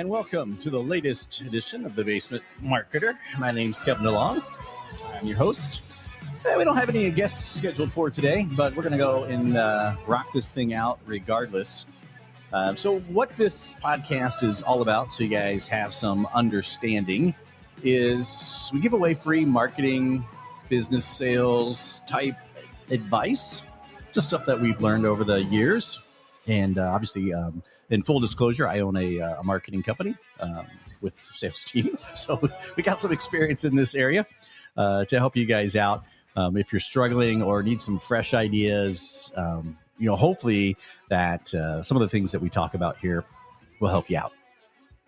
and welcome to the latest edition of The Basement Marketer. My name's Kevin DeLong. I'm your host. We don't have any guests scheduled for today, but we're going to go and rock this thing out regardless. So what this podcast is all about, so you guys have some understanding, is we give away free marketing, business sales type advice, just stuff that we've learned over the years. And obviously, in full disclosure, I own a marketing company with sales team. So we got some experience in this area to help you guys out. If you're struggling or need some fresh ideas, hopefully that some of the things that we talk about here will help you out.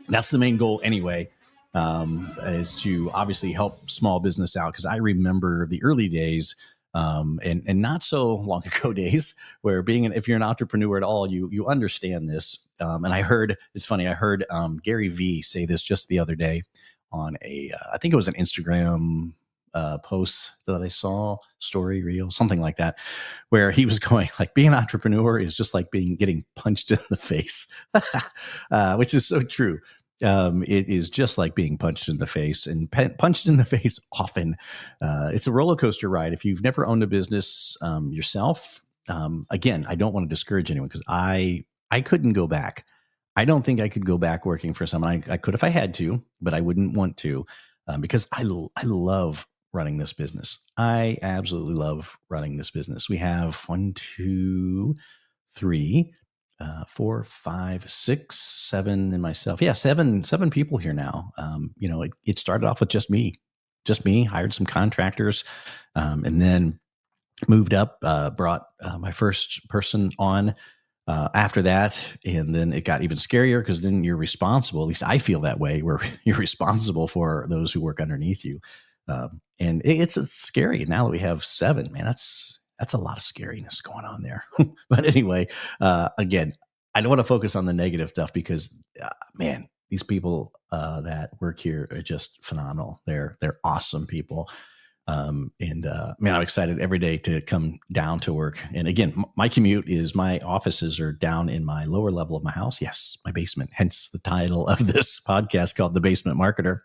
That's the main goal anyway, is to obviously help small business out. Because I remember the early days, and not so long ago days, where if you're an entrepreneur at all, you understand this. And I heard Gary Vee say this just the other day on I think it was an Instagram post that I saw, story, reel, something like that, where he was going like, being an entrepreneur is just like getting punched in the face, which is so true. It is just like being punched in the face, and punched in the face often. It's a roller coaster ride. If you've never owned a business yourself, again, I don't want to discourage anyone, because I couldn't go back. I don't think I could go back working for someone. I could if I had to, but I wouldn't want to, because I love running this business. I absolutely love running this business. We have 1, 2, 3, 4, 5, 6, 7, and myself. Yeah, seven people here now. It started off with just me, hired some contractors, and then moved up, brought my first person on after that. And then it got even scarier, because then you're responsible. At least I feel that way, where you're responsible for those who work underneath you. And it's scary. Now that we have 7, man, that's a lot of scariness going on there. But anyway, again, I don't want to focus on the negative stuff, because, man, these people that work here are just phenomenal. They're awesome people. Man, I'm excited every day to come down to work. And again, my offices are down in my lower level of my house. Yes, my basement, hence the title of this podcast called The Basement Marketer.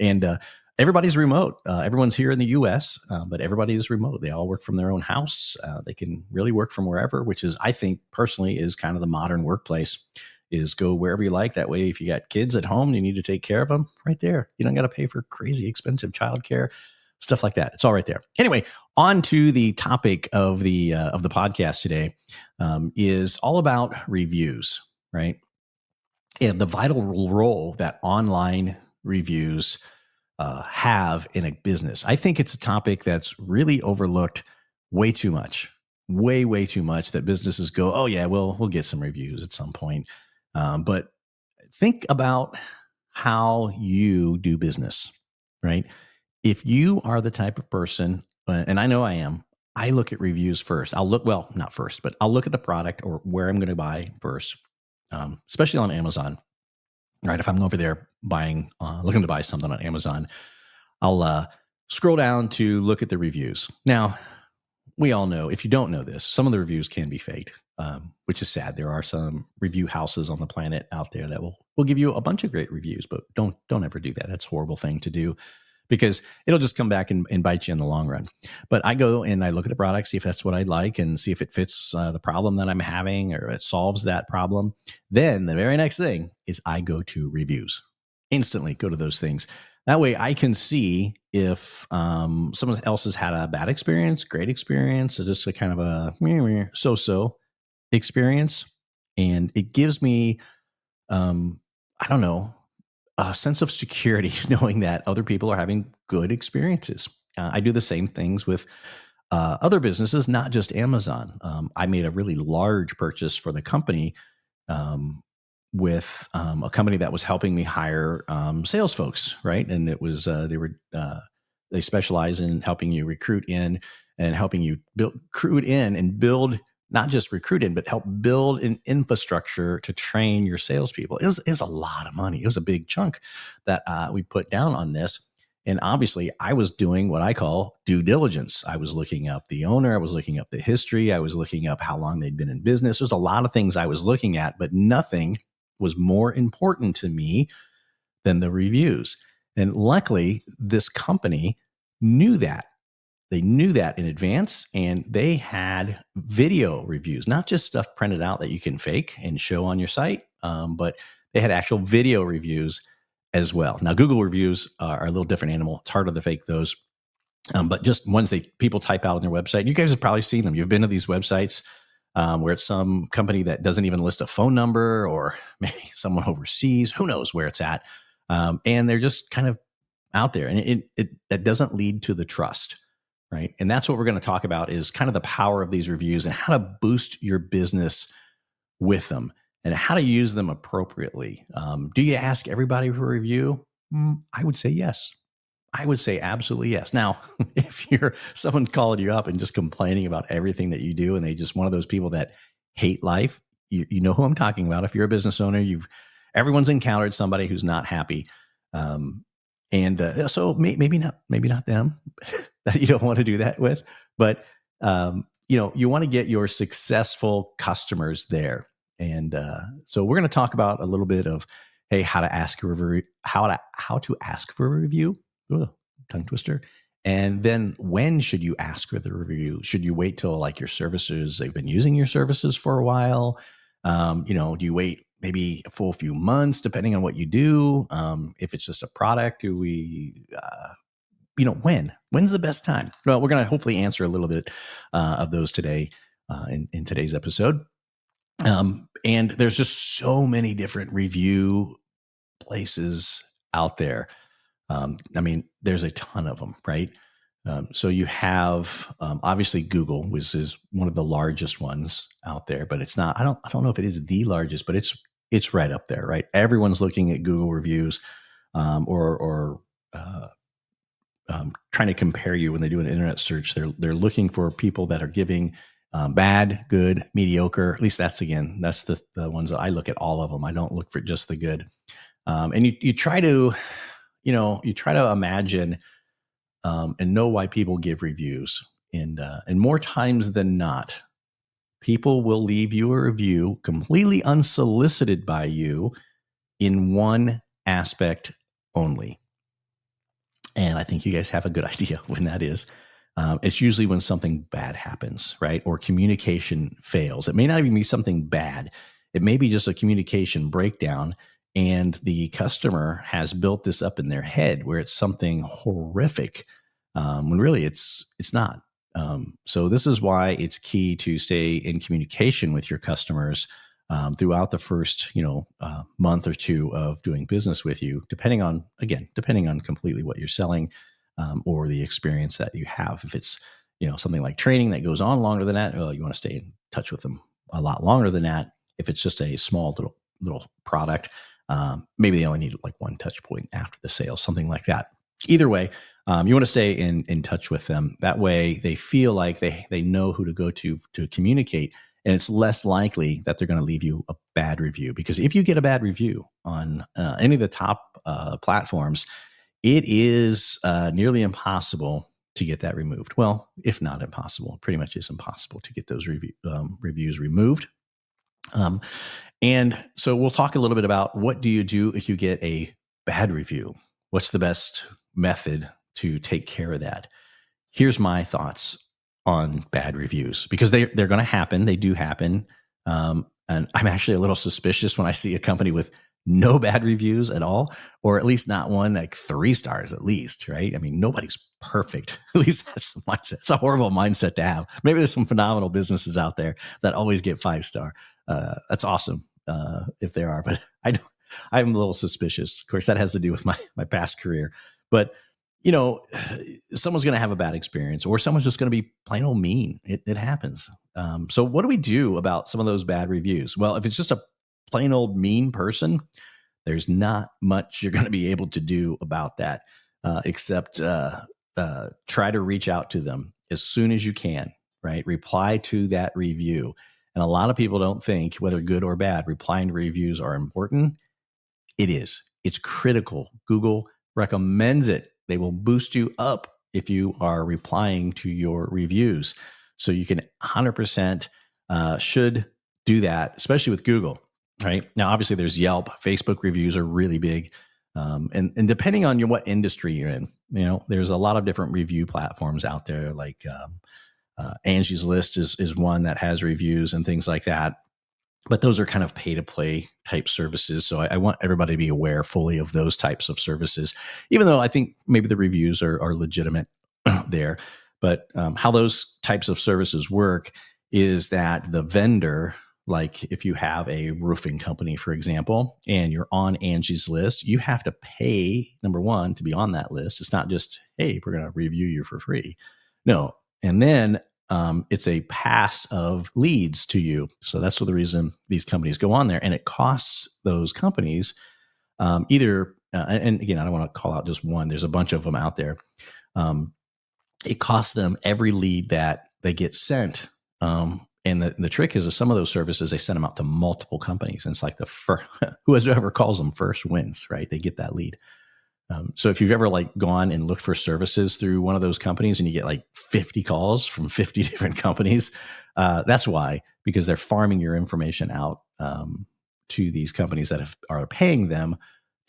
And everybody's remote. Everyone's here in the U.S., but everybody is remote. They all work from their own house. They can really work from wherever, which is, I think, personally, is kind of the modern workplace, is go wherever you like. That way, if you got kids at home, you need to take care of them, right there. You don't got to pay for crazy expensive childcare, stuff like that. It's all right there. Anyway, on to the topic of the podcast today, is all about reviews, right? And the vital role that online reviews have in a business. I think it's a topic that's really overlooked way too much, way too much, that businesses go, oh yeah, we'll get some reviews at some point. But think about how you do business, right? If you are the type of person, and I know I am, I look at reviews first. Not first, but I'll look at the product or where I'm going to buy first, especially on Amazon. Right, if I'm over there looking to buy something on Amazon, I'll scroll down to look at the reviews. Now, we all know, if you don't know this, some of the reviews can be faked, which is sad. There are some review houses on the planet out there that will give you a bunch of great reviews, but don't ever do that. That's a horrible thing to do, because it'll just come back and bite you in the long run. But I go and I look at the product, see if that's what I like, and see if it fits the problem that I'm having, or it solves that problem. Then the very next thing is I go to reviews. Instantly go to those things. That way I can see if someone else has had a bad experience, great experience, or just a kind of a so-so experience. And it gives me, a sense of security, knowing that other people are having good experiences. I do the same things with other businesses, not just Amazon. I made a really large purchase for the company with a company that was helping me hire sales folks, right? And it was they specialize in helping you recruit in and helping you build not just recruit in, but help build an infrastructure to train your salespeople. It was a lot of money. It was a big chunk that we put down on this. And obviously, I was doing what I call due diligence. I was looking up the owner. I was looking up the history. I was looking up how long they'd been in business. There's a lot of things I was looking at, but nothing was more important to me than the reviews. And luckily, this company knew that. They knew that in advance, and they had video reviews, not just stuff printed out that you can fake and show on your site, but they had actual video reviews as well. Now, Google reviews are a little different animal. It's harder to fake those, but just ones people type out on their website. You guys have probably seen them. You've been to these websites where it's some company that doesn't even list a phone number, or maybe someone overseas. Who knows where it's at? And they're just kind of out there, and that doesn't lead to the trust, right? And that's what we're going to talk about, is kind of the power of these reviews and how to boost your business with them and how to use them appropriately. Do you ask everybody for a review? I would say yes. I would say absolutely yes. Now, if someone's calling you up and just complaining about everything that you do, and they just one of those people that hate life, you know who I'm talking about. If you're a business owner, everyone's encountered somebody who's not happy, so maybe not them that you don't want to do that with, but you want to get your successful customers there, and so we're going to talk about a little bit of how to ask for a review. Ugh, tongue twister. And then when should you ask for the review? Should you wait till like your services, they've been using your services for a while? Do you wait maybe a full few months, depending on what you do? If it's just a product, when's the best time? Well, we're going to hopefully answer a little bit of those today in today's episode. And there's just so many different review places out there. There's a ton of them, right? So you have obviously Google, which is one of the largest ones out there, but it's not. I don't know if it is the largest, but it's right up there, right? Everyone's looking at Google reviews, or trying to compare you when they do an internet search. They're looking for people that are giving bad, good, mediocre. At least that's the ones that I look at. All of them. I don't look for just the good. And you try to. You try to imagine and know why people give reviews. And more times than not, people will leave you a review completely unsolicited by you in one aspect only. And I think you guys have a good idea when that is. It's usually when something bad happens, right? Or communication fails. It may not even be something bad. It may be just a communication breakdown, and the customer has built this up in their head where it's something horrific, when really it's not. So this is why it's key to stay in communication with your customers throughout the first month or two of doing business with you, depending on completely what you're selling, or the experience that you have. If it's something like training that goes on longer than that, you want to stay in touch with them a lot longer than that. If it's just a small little product, maybe they only need like one touch point after the sale, something like that. Either way, you want to stay in touch with them. That way they feel like they know who to go to communicate, and it's less likely that they're going to leave you a bad review. Because if you get a bad review on any of the top platforms, it is nearly impossible to get that removed. Well, if not impossible, it pretty much is impossible to get those reviews removed. And so we'll talk a little bit about what do you do if you get a bad review? What's the best method to take care of that? Here's my thoughts on bad reviews, because they're going to happen. They do happen. And I'm actually a little suspicious when I see a company with no bad reviews at all, or at least not one like 3 stars at least, right? I mean, nobody's perfect. At least that's the mindset. It's a horrible mindset to have. Maybe there's some phenomenal businesses out there that always get 5-star. That's awesome if there are, but I'm a little suspicious. Of course, that has to do with my past career. But someone's going to have a bad experience, or someone's just going to be plain old mean. It happens. So what do we do about some of those bad reviews? Well, if it's just a plain old mean person, there's not much you're going to be able to do about that, except try to reach out to them as soon as you can, right? Reply to that review. And a lot of people don't think, whether good or bad, replying to reviews are important. It is. It's critical. Google recommends it. They will boost you up if you are replying to your reviews. So you can 100% should do that, especially with Google. right? Now, obviously, there's Yelp. Facebook reviews are really big. And depending on what industry you're in, there's a lot of different review platforms out there. Like Angie's List is one that has reviews and things like that. But those are kind of pay to play type services. So I want everybody to be aware fully of those types of services, even though I think maybe the reviews are legitimate there. But how those types of services work is that the vendor, like if you have a roofing company, for example, and you're on Angie's List, you have to pay, number one, to be on that list. It's not just, hey, we're going to review you for free. No. And then it's a pass of leads to you. So that's the reason these companies go on there. And it costs those companies either, and again, I don't want to call out just one, there's a bunch of them out there. It costs them every lead that they get sent. And the trick is some of those services, they send them out to multiple companies. And it's like whoever calls them first wins, right? They get that lead. So if you've ever gone and looked for services through one of those companies and you get 50 calls from 50 different companies, that's why, because they're farming your information out to these companies that are paying them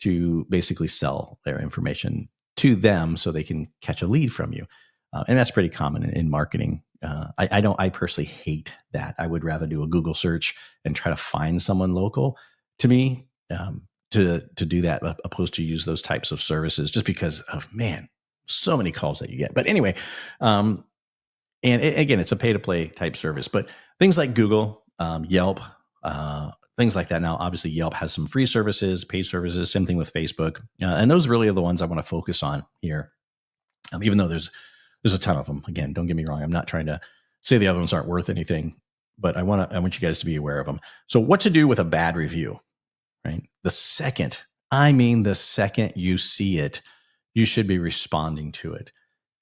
to basically sell their information to them so they can catch a lead from you. And that's pretty common in marketing. I personally hate that. I would rather do a Google search and try to find someone local to me. To do that, opposed to use those types of services, just because of, man, so many calls that you get. But anyway, and again, it's a pay to play type service, but things like Google, Yelp, things like that. Now, obviously Yelp has some free services, paid services, same thing with Facebook. And those really are the ones I want to focus on here. Even though there's a ton of them. Again, don't get me wrong. I'm not trying to say the other ones aren't worth anything, but I want you guys to be aware of them. So what to do with a bad review? Right? The second you see it, you should be responding to it,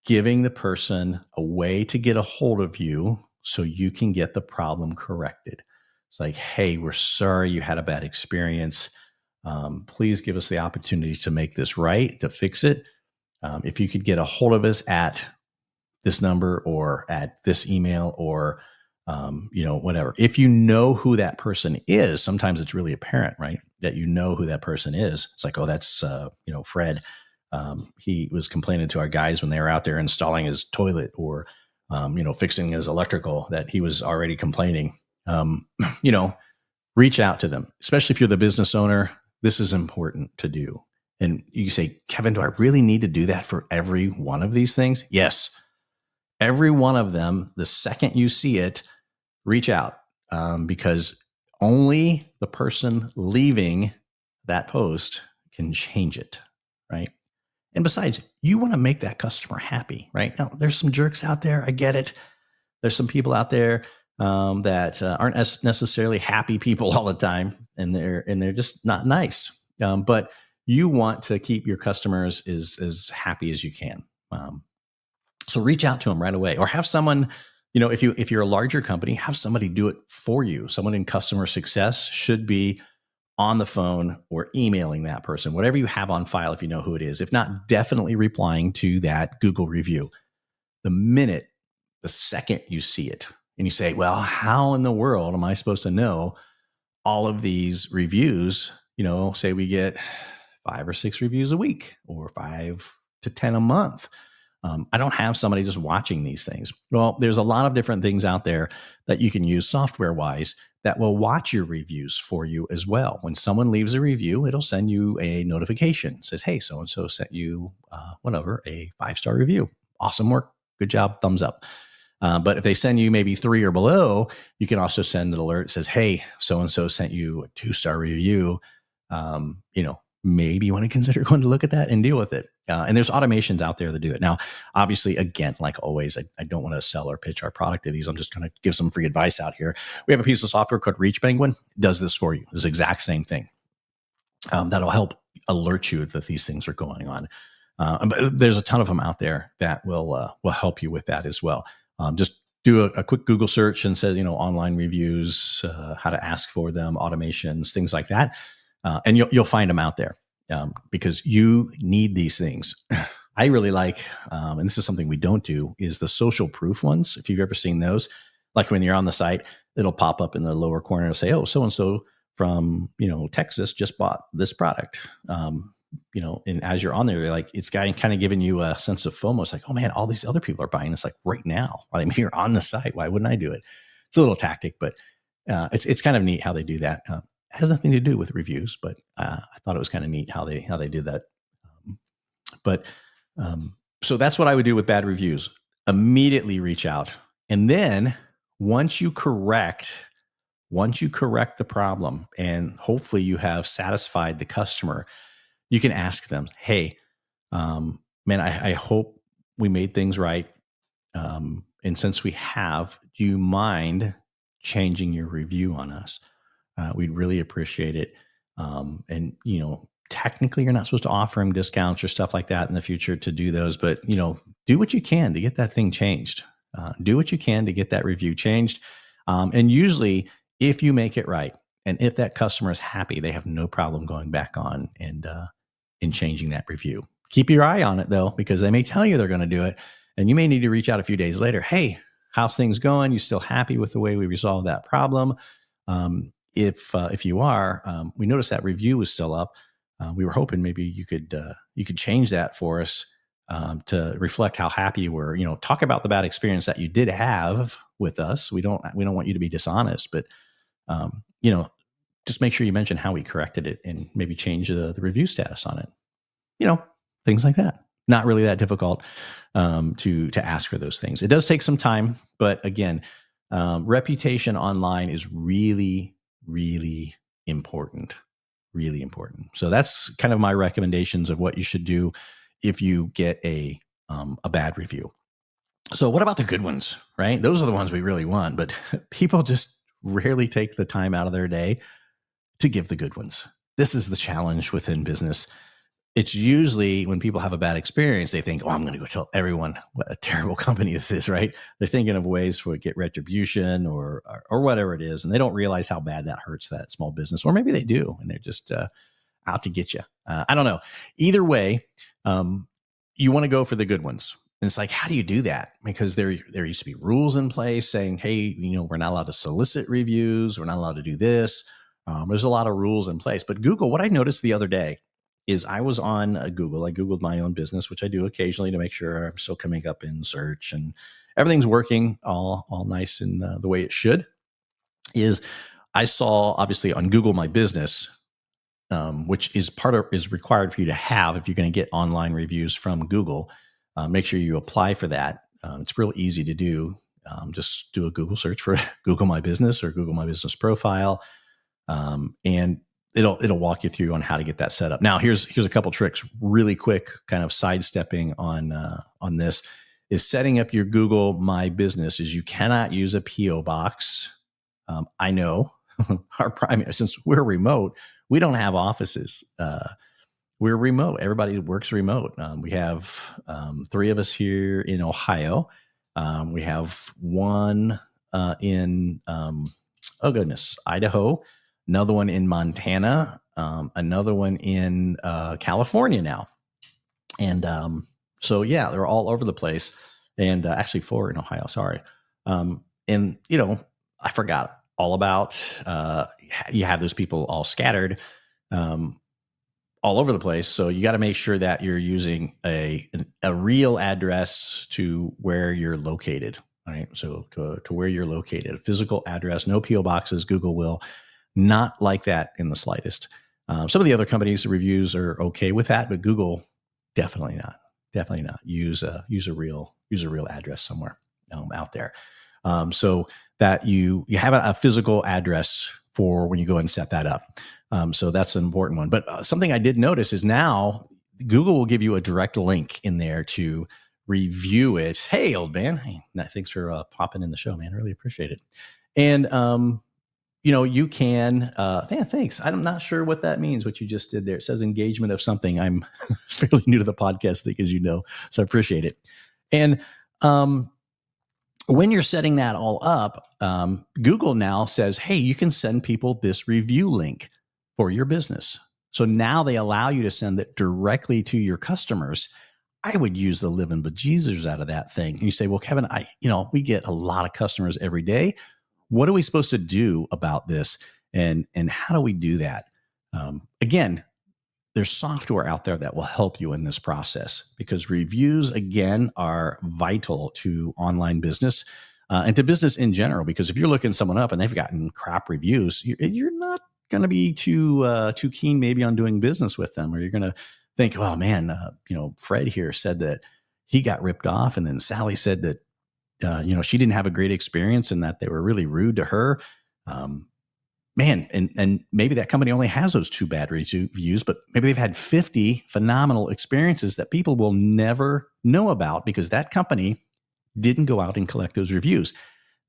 giving the person a way to get a hold of you so you can get the problem corrected. It's like, hey, we're sorry you had a bad experience. Please give us the opportunity to make this right, to fix it. If you could get a hold of us at this number or at this email or whatever. If you know who that person is, sometimes it's really apparent, right? That you know who that person is. It's like, oh, that's, Fred. He was complaining to our guys when they were out there installing his toilet or, fixing his electrical, that he was already complaining. Reach out to them, especially if you're the business owner. This is important to do. And you say, Kevin, do I really need to do that for every one of these things? Yes. Every one of them, the second you see it, reach out, because only the person leaving that post can change it, right? And besides, you want to make that customer happy, right? Now, there's some jerks out there. I get it. There's some people out there that aren't necessarily happy people all the time, and they're just not nice. But you want to keep your customers as happy as you can. So reach out to them right away, or have someone. If you're a larger company, have somebody do it for you. Someone in customer success should be on the phone or emailing that person, whatever you have on file, if you know who it is. If not, definitely replying to that Google review. The second you see it, and you say, well, how in the world am I supposed to know all of these reviews? Say we get 5 or 6 reviews a week or 5 to 10 a month. I don't have somebody just watching these things. Well, there's a lot of different things out there that you can use software-wise that will watch your reviews for you as well. When someone leaves a review, it'll send you a notification. It says, hey, so-and-so sent you a 5-star review. Awesome work. Good job. Thumbs up. But if they send you maybe 3 or below, you can also send an alert that says, hey, so-and-so sent you a 2-star review. Maybe you want to consider going to look at that and deal with it. And there's automations out there that do it. Now, obviously, again, like always, I don't want to sell or pitch our product to these. I'm just going to give some free advice out here. We have a piece of software called Reach Penguin. It does this for you. It's the exact same thing. That'll help alert you that these things are going on. But there's a ton of them out there that will help you with that as well. Just do a quick Google search and says, online reviews, how to ask for them, automations, things like that. And you'll find them out there because you need these things. I really like, and this is something we don't do, is the social proof ones. If you've ever seen those, like when you're on the site, it'll pop up in the lower corner and say, oh, so-and-so from, Texas just bought this product. And as you're on there, you're like, it's kind of giving you a sense of FOMO. It's like, oh man, all these other people are buying this like right now. I mean, you're on the site. Why wouldn't I do it? It's a little tactic, but it's kind of neat how they do that. It has nothing to do with reviews, but I thought it was kind of neat how they did that. But so that's what I would do with bad reviews. Immediately reach out. And then once you correct the problem and hopefully you have satisfied the customer, you can ask them, hey, man, I hope we made things right. And since we have, do you mind changing your review on us? We'd really appreciate it. And, technically you're not supposed to offer them discounts or stuff like that in the future to do those, but, do what you can to get that thing changed. Do what you can to get that review changed. And usually if you make it right, and if that customer is happy, they have no problem going back on and changing that review. Keep your eye on it though, because they may tell you they're going to do it, and you may need to reach out a few days later. Hey, how's things going? You still happy with the way we resolved that problem? If you are, we noticed that review was still up. We were hoping maybe you could change that for us to reflect how happy you were. Talk about the bad experience that you did have with us. We don't want you to be dishonest, but just make sure you mention how we corrected it and maybe change the review status on it. Things like that. Not really that difficult to ask for those things. It does take some time, but again, reputation online is really, really important. Really important. So that's kind of my recommendations of what you should do if you get a bad review. So what about the good ones, right? Those are the ones we really want, but people just rarely take the time out of their day to give the good ones. This is the challenge within business. It's usually when people have a bad experience, they think, oh, I'm going to go tell everyone what a terrible company this is, right? They're thinking of ways to get retribution or whatever it is, and they don't realize how bad that hurts that small business. Or maybe they do, and they're just out to get you. I don't know. Either way, you want to go for the good ones. And it's like, how do you do that? Because there used to be rules in place saying, hey, we're not allowed to solicit reviews. We're not allowed to do this. There's a lot of rules in place. But Google, what I noticed the other day is I was on Google. I Googled my own business, which I do occasionally to make sure I'm still coming up in search and everything's working all nice in the way it should. Is I saw obviously on Google My Business, which is required for you to have if you're going to get online reviews from Google. Make sure you apply for that. It's real easy to do. Just do a Google search for Google My Business or Google My Business profile, and it'll walk you through on how to get that set up. Now, here's a couple tricks really quick, kind of sidestepping on this, is setting up your Google My Business is you cannot use a PO box. I know our primary, since we're remote, we don't have offices. We're remote. Everybody works remote. We have 3 of us here in Ohio. We have one in, Idaho, another one in Montana, another one in California now. And so, yeah, they're all over the place. And actually 4 in Ohio, sorry. And, I forgot all about, you have those people all scattered all over the place. So you got to make sure that you're using a real address to where you're located, right? So to where you're located, a physical address, no PO boxes. Google will not like that in the slightest. Some of the other companies' reviews are okay with that, but Google definitely not. Definitely not. Use a real address somewhere out there, so that you have a physical address for when you go and set that up. So that's an important one. But something I did notice is now Google will give you a direct link in there to review it. Hey, old man. Hey, thanks for popping in the show, man. I really appreciate it. And you can, thanks. I'm not sure what that means, what you just did there. It says engagement of something. I'm fairly new to the podcast thing, as you know, so I appreciate it. And when you're setting that all up, Google now says, hey, you can send people this review link for your business. So now they allow you to send it directly to your customers. I would use the living bejesus out of that thing. And you say, well, Kevin, we get a lot of customers every day. What are we supposed to do about this? And how do we do that? Again, there's software out there that will help you in this process, because reviews, again, are vital to online business and to business in general. Because if you're looking someone up and they've gotten crap reviews, you're not going to be too keen maybe on doing business with them, or you're going to think, oh man, Fred here said that he got ripped off, and then Sally said that she didn't have a great experience and that they were really rude to her. Man, and maybe that company only has those 2 bad reviews, but maybe they've had 50 phenomenal experiences that people will never know about because that company didn't go out and collect those reviews.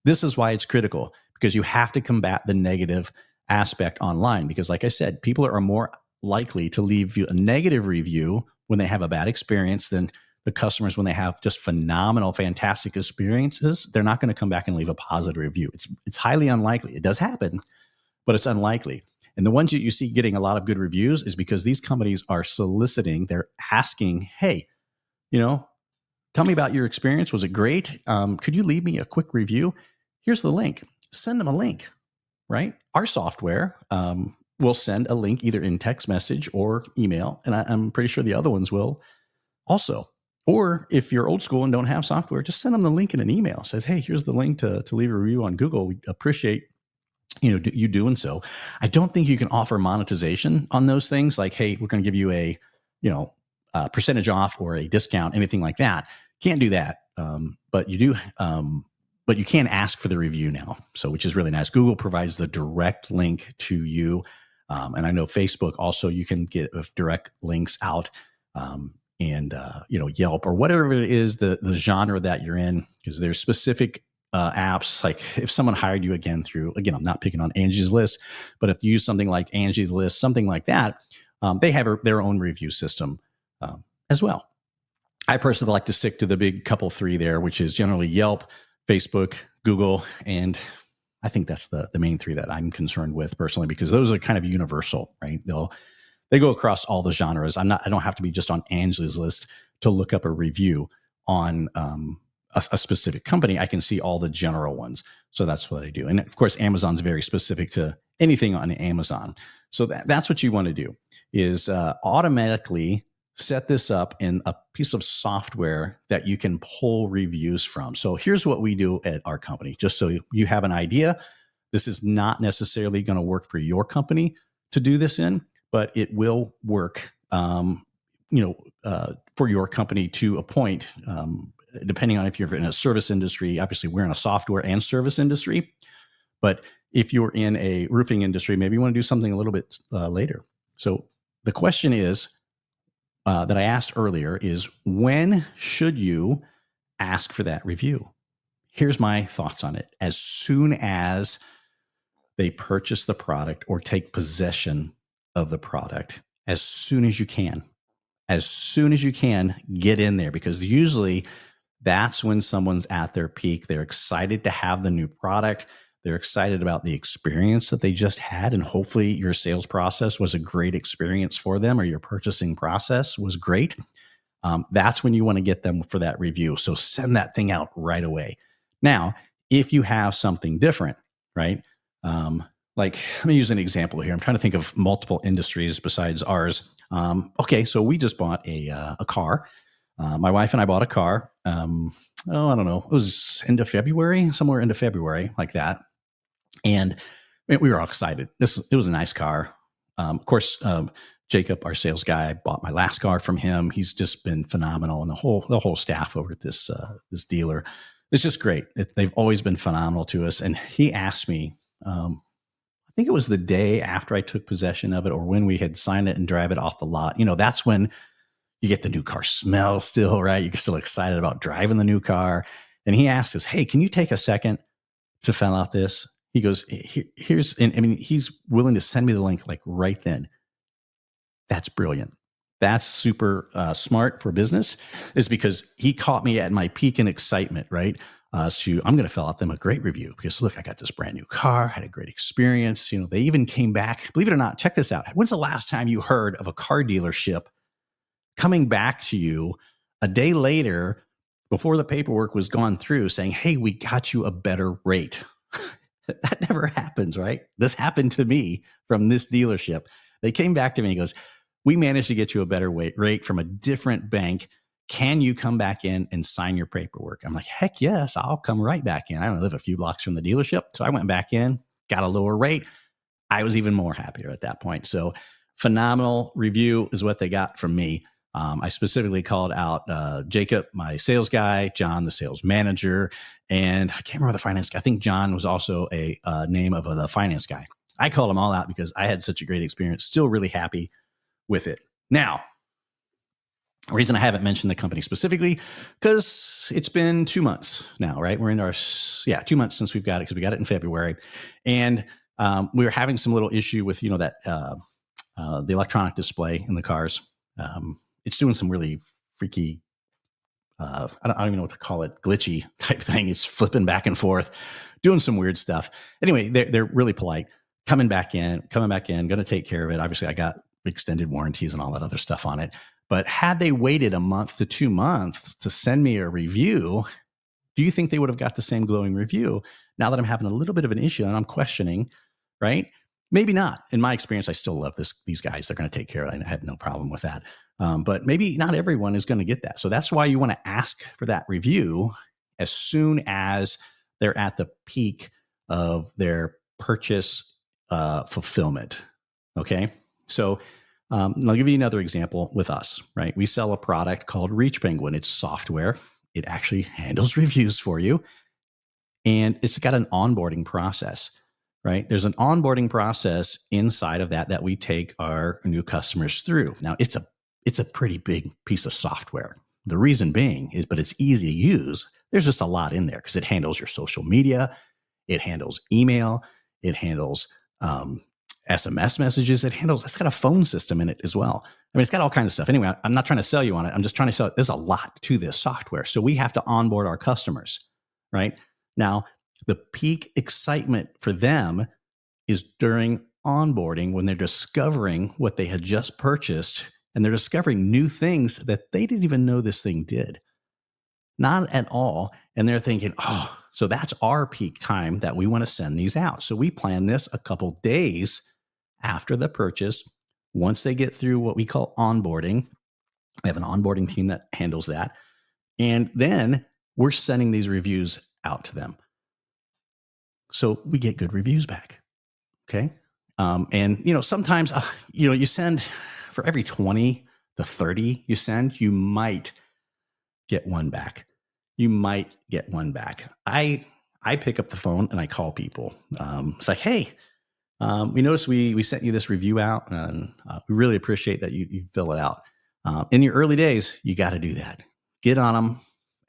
This is why it's critical, because you have to combat the negative aspect online. Because like I said, people are more likely to leave you a negative review when they have a bad experience than the customers when they have just phenomenal, fantastic experiences. They're not going to come back and leave a positive review. It's highly unlikely. It does happen, but it's unlikely. And the ones that you see getting a lot of good reviews is because these companies are soliciting, they're asking, hey, tell me about your experience. Was it great? Could you leave me a quick review? Here's the link. Send them a link, right? Our software will send a link either in text message or email. And I'm pretty sure the other ones will also. Or if you're old school and don't have software, just send them the link in an email. It says, hey, here's the link to leave a review on Google. We appreciate you doing so. I don't think you can offer monetization on those things. Like, hey, we're going to give you a percentage off or a discount, anything like that. Can't do that. But you do. But you can ask for the review now. So, which is really nice. Google provides the direct link to you. And I know Facebook also, you can get direct links out. And Yelp or whatever it is, the genre that you're in, because there's specific apps. Like if someone hired you again, I'm not picking on Angie's List, but if you use something like Angie's List, something like that, they have their own review system as well. I personally like to stick to the big couple 3 there, which is generally Yelp, Facebook, Google, and I think that's the main 3 that I'm concerned with personally, because those are kind of universal, right? They go across all the genres. I don't have to be just on Angie's List to look up a review on a specific company. I can see all the general ones. So that's what I do. And of course, Amazon's very specific to anything on Amazon. So that's what you want to do is automatically set this up in a piece of software that you can pull reviews from. So here's what we do at our company, just so you have an idea. This is not necessarily going to work for your company to do this in, but it will work, for your company to a point, depending on if you're in a service industry. Obviously, we're in a software and service industry. But if you're in a roofing industry, maybe you want to do something a little bit later. So the question is that I asked earlier is, when should you ask for that review? Here's my thoughts on it. As soon as they purchase the product or take possession of the product, as soon as you can. As soon as you can, get in there, because usually that's when someone's at their peak. They're excited to have the new product. They're excited about the experience that they just had. And hopefully your sales process was a great experience for them, or your purchasing process was great. That's when you want to get them for that review. So send that thing out right away. Now, if you have something different, right? Like, let me use an example here. I'm trying to think of multiple industries besides ours. Okay, so we just bought a car. My wife and I bought a car. I don't know. It was somewhere into February, like that. And we were all excited. It was a nice car. Of course, Jacob, our sales guy, bought my last car from him. He's just been phenomenal, and the whole staff over at this dealer, it's just great. They've always been phenomenal to us. And he asked me, I think it was the day after I took possession of it, or when we had signed it and drive it off the lot. That's when you get the new car smell still, right? You're still excited about driving the new car. And he asked us, hey, can you take a second to fill out this? He goes, he's willing to send me the link like right then. That's brilliant. That's super smart for business, is because he caught me at my peak in excitement, right? So I'm going to fill out them a great review because look, I got this brand new car, had a great experience. They even came back, believe it or not, check this out. When's the last time you heard of a car dealership coming back to you a day later before the paperwork was gone through saying, hey, we got you a better rate? That never happens, right? This happened to me from this dealership. They came back to me and goes, we managed to get you a better rate from a different bank. Can you come back in and sign your paperwork? I'm like, heck yes, I'll come right back in. I don't live a few blocks from the dealership. So I went back in, got a lower rate. I was even more happier at that point. So phenomenal review is what they got from me. I specifically called out Jacob, my sales guy, John, the sales manager, and I can't remember the finance guy. I think John was also a name of the finance guy. I called them all out because I had such a great experience. Still really happy with it. Now, the reason I haven't mentioned the company specifically, because it's been 2 months now, right? We're in our 2 months since we've got it, because we got it in February, and we were having some little issue with that the electronic display in the cars. It's doing some really freaky, I don't even know what to call it, glitchy type thing. It's flipping back and forth, doing some weird stuff. Anyway, they're really polite, coming back in, going to take care of it. Obviously, I got extended warranties and all that other stuff on it. But had they waited a month to 2 months to send me a review, do you think they would have got the same glowing review? Now that I'm having a little bit of an issue and I'm questioning, right? Maybe not. In my experience, I still love these guys. They're going to take care of it. I have no problem with that. But maybe not everyone is going to get that. So that's why you want to ask for that review as soon as they're at the peak of their purchase fulfillment. Okay. So I'll give you another example with us, right? We sell a product called Reach Penguin. It's software. It actually handles reviews for you. And it's got an onboarding process, right? There's an onboarding process inside of that we take our new customers through. Now, it's a pretty big piece of software. The reason being is, but it's easy to use. There's just a lot in there because it handles your social media. It handles email. It handles SMS messages. It's got a phone system in it as well. I mean, it's got all kinds of stuff. Anyway, I'm not trying to sell you on it. I'm just trying to sell it. There's a lot to this software. So we have to onboard our customers, right? Now, the peak excitement for them is during onboarding when they're discovering what they had just purchased and they're discovering new things that they didn't even know this thing did. Not at all. And they're thinking, oh, so that's our peak time that we want to send these out. So we plan this a couple days after the purchase. Once they get through what we call onboarding, we have an onboarding team that handles that. And then we're sending these reviews out to them. So we get good reviews back. Okay. And, sometimes, you send for every 20 to 30 you send, you might get one back. I pick up the phone and I call people. It's like, hey, we noticed we sent you this review out, and we really appreciate that you fill it out. In your early days, you got to do that. Get on them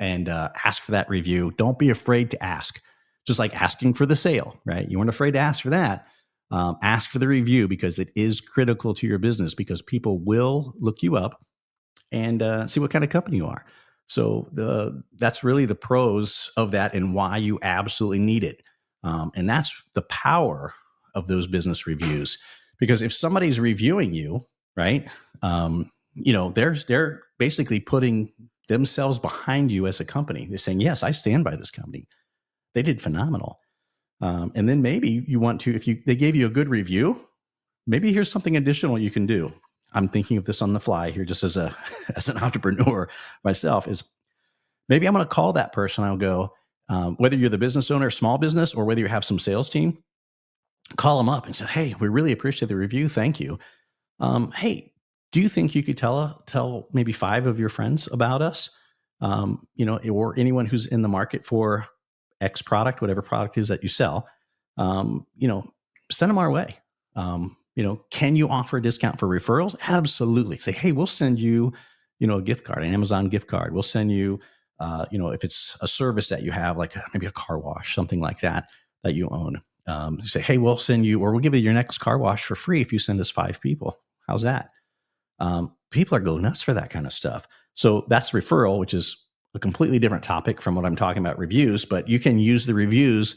and ask for that review. Don't be afraid to ask. Just like asking for the sale, right? You weren't afraid to ask for that. Ask for the review because it is critical to your business, because people will look you up and see what kind of company you are. So that's really the pros of that and why you absolutely need it. And that's the power of those business reviews. Because if somebody's reviewing you, right, they're basically putting themselves behind you as a company. They're saying, yes, I stand by this company. They did phenomenal. And then maybe you want to, they gave you a good review, maybe here's something additional you can do. I'm thinking of this on the fly here, just as an entrepreneur myself, is maybe I'm going to call that person. I'll go, whether you're the business owner, small business, or whether you have some sales team, call them up and say, hey, we really appreciate the review. Thank you. Hey, do you think you could tell maybe 5 of your friends about us? Or anyone who's in the market for X product, whatever product is that you sell, send them our way. Can you offer a discount for referrals? Absolutely. Say, hey, we'll send you, a gift card, an Amazon gift card. We'll send you, if it's a service that you have, like maybe a car wash, something like that you own. Say, hey, we'll send you, or we'll give you your next car wash for free if you send us 5 people. How's that? People are going nuts for that kind of stuff. So that's referral, which is a completely different topic from what I'm talking about reviews, but you can use the reviews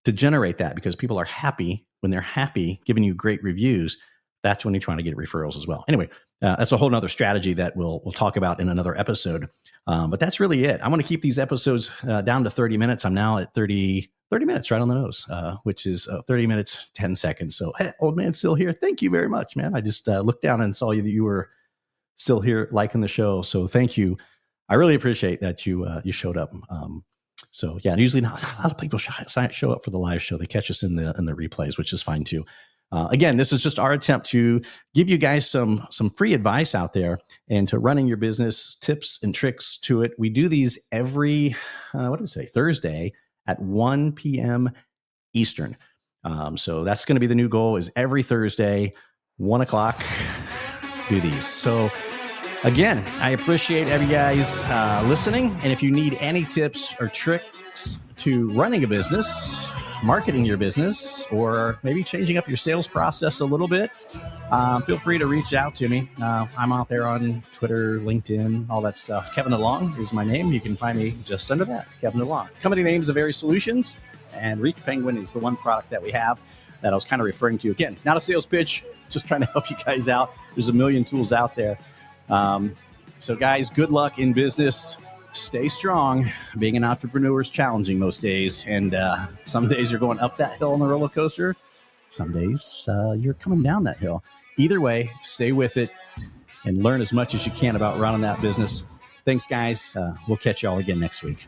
to generate that, because people are happy. When they're happy, giving you great reviews, That's when you're trying to get referrals as well. Anyway, that's a whole nother strategy that we'll talk about in another episode. But that's really it. I want to keep these episodes down to 30 minutes. I'm now at 30 minutes right on the nose, which is 30 minutes, 10 seconds. So, hey, old man still here. Thank you very much, man. I just looked down and saw that you were still here liking the show. So thank you. I really appreciate that you showed up. So yeah, usually not a lot of people show up for the live show. They catch us in the replays, which is fine too. Again, this is just our attempt to give you guys some free advice out there and to running your business, tips and tricks to it. We do these every Thursday at 1 p.m. Eastern. So that's going to be the new goal, is every Thursday, 1 o'clock, do these. So again, I appreciate every guys listening. And if you need any tips or tricks to running a business, marketing your business, or maybe changing up your sales process a little bit, feel free to reach out to me. I'm out there on Twitter, LinkedIn, all that stuff. Kevin DeLong is my name. You can find me just under that, Kevin DeLong. Company name is Very Solutions, and Reach Penguin is the one product that we have that I was kind of referring to. Again, not a sales pitch, just trying to help you guys out. There's a million tools out there. So guys, good luck in business. Stay strong. Being an entrepreneur is challenging most days. And some days you're going up that hill on the roller coaster. Some days you're coming down that hill. Either way, stay with it and learn as much as you can about running that business. Thanks, guys. We'll catch you all again next week.